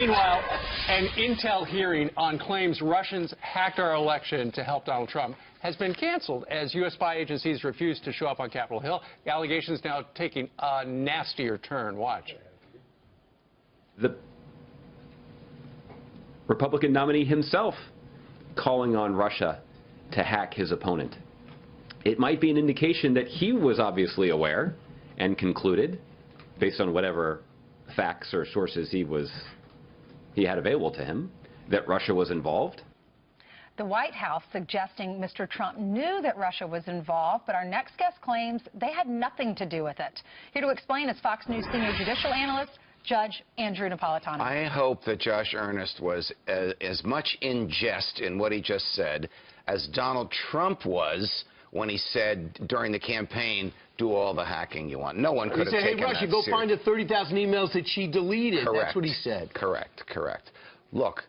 Meanwhile, an intel hearing on claims Russians hacked our election to help Donald Trump has been canceled as U.S. spy agencies refuse to show up on Capitol Hill. The allegation is now taking a nastier turn. Watch. The Republican nominee himself calling on Russia to hack his opponent. It might be an indication that he was obviously aware and concluded, based on whatever facts or sources he had available to him, that Russia was involved. The White House suggesting Mr. Trump knew that Russia was involved, but our next guest claims they had nothing to do with it. Here to explain is Fox News senior judicial analyst, Judge Andrew Napolitano. I hope that Josh Earnest was as much in jest in what he just said as Donald Trump was when he said during the campaign, do all the hacking you want. No one could have taken that He said, hey, Russia, go find the 30,000 emails that she deleted. Correct. That's what he said. Correct. Look,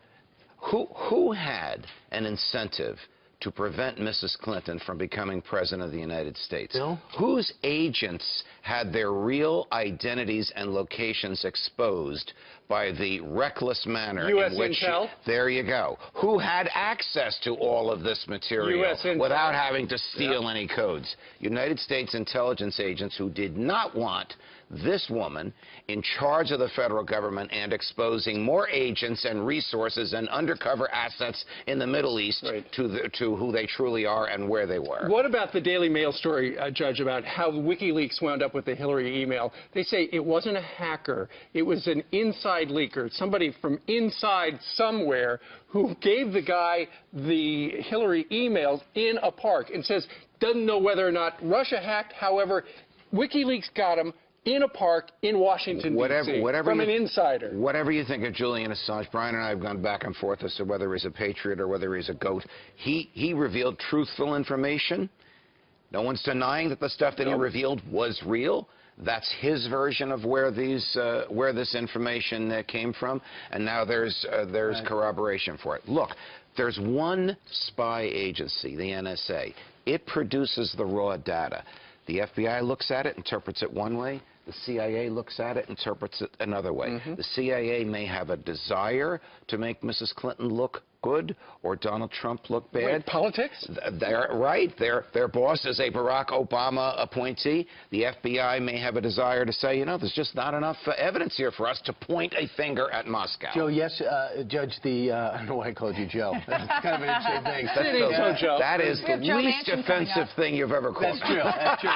who had an incentive to prevent Mrs. Clinton from becoming president of the United States? Bill? Whose agents had their real identities and locations exposed by the reckless manner U.S. in which Intel? There you go. Who had access to all of this material without having to steal any codes? United States intelligence agents who did not want this woman in charge of the federal government and exposing more agents and resources and undercover assets in the Middle East to who they truly are and where they were. What about the Daily Mail story, Judge, about how WikiLeaks wound up with the Hillary email? They say it wasn't a hacker. It was an inside leaker, somebody from inside somewhere who gave the guy the Hillary emails in a park and says, doesn't know whether or not Russia hacked. However, WikiLeaks got him in a park in Washington, D.C., from an insider. Whatever you think of Julian Assange, Brian and I have gone back and forth as to whether he's a patriot or whether he's a goat. He revealed truthful information. No one's denying that the stuff that he revealed was real. That's his version of where this information came from, and now there's corroboration for it. Look, there's one spy agency, the NSA. It produces the raw data. The FBI looks at it, interprets it one way. The CIA looks at it, interprets it another way. The CIA may have a desire to make Mrs. Clinton look good or Donald Trump look bad. Wait, politics? They're right. Their boss is a Barack Obama appointee. The FBI may have a desire to say, you know, there's just not enough evidence here for us to point a finger at Moscow. Joe, yes, Judge, I don't know why I called you Joe. That's kind of an interesting thing. That is the least offensive thing you've ever called me. That's true. That's true.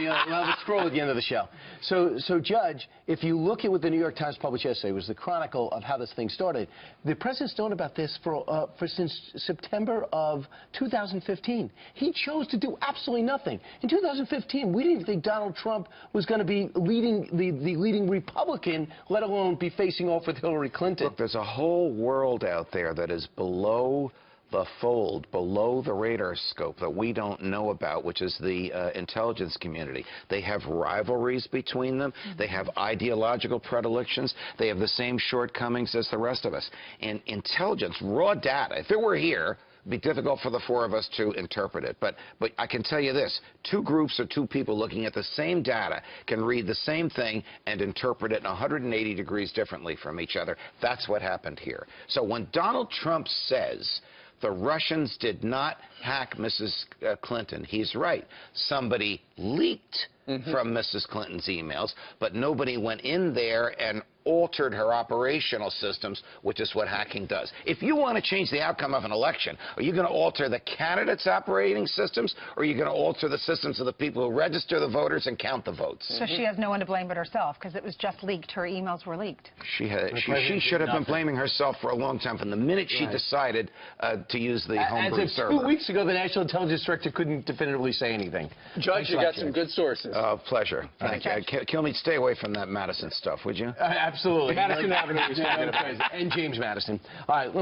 We'll have a scroll at the end of the show. So, Judge, if you look at what the New York Times published yesterday, it was the chronicle of how this thing started. The president's known about this for since September of 2015. He chose to do absolutely nothing. In 2015, we didn't think Donald Trump was going to be leading the leading Republican, let alone be facing off with Hillary Clinton. Look, there's a whole world out there that is below the fold, below the radar scope that we don't know about, which is the intelligence community. They have rivalries between them. They have ideological predilections. They have the same shortcomings as the rest of us. And intelligence, raw data, if it were here, it'd be difficult for the four of us to interpret it. But I can tell you this, two groups or two people looking at the same data can read the same thing and interpret it 180 degrees differently from each other. That's what happened here. So when Donald Trump says the Russians did not hack Mrs. Clinton, he's right. Somebody leaked from Mrs. Clinton's emails, but nobody went in there and altered her operational systems, which is what hacking does. If you want to change the outcome of an election, are you going to alter the candidates' operating systems, or are you going to alter the systems of the people who register the voters and count the votes? So she has no one to blame but herself, because it was just leaked. Her emails were leaked. She should have been blaming herself for a long time from the minute she decided to use the homebrew server. 2 weeks ago, the National Intelligence Director couldn't definitively say anything. Judge, you got some good sources. Pleasure. Thank you. Kill me. Stay away from that Madison stuff, would you? Absolutely. Madison Avenue. And James Madison. All right.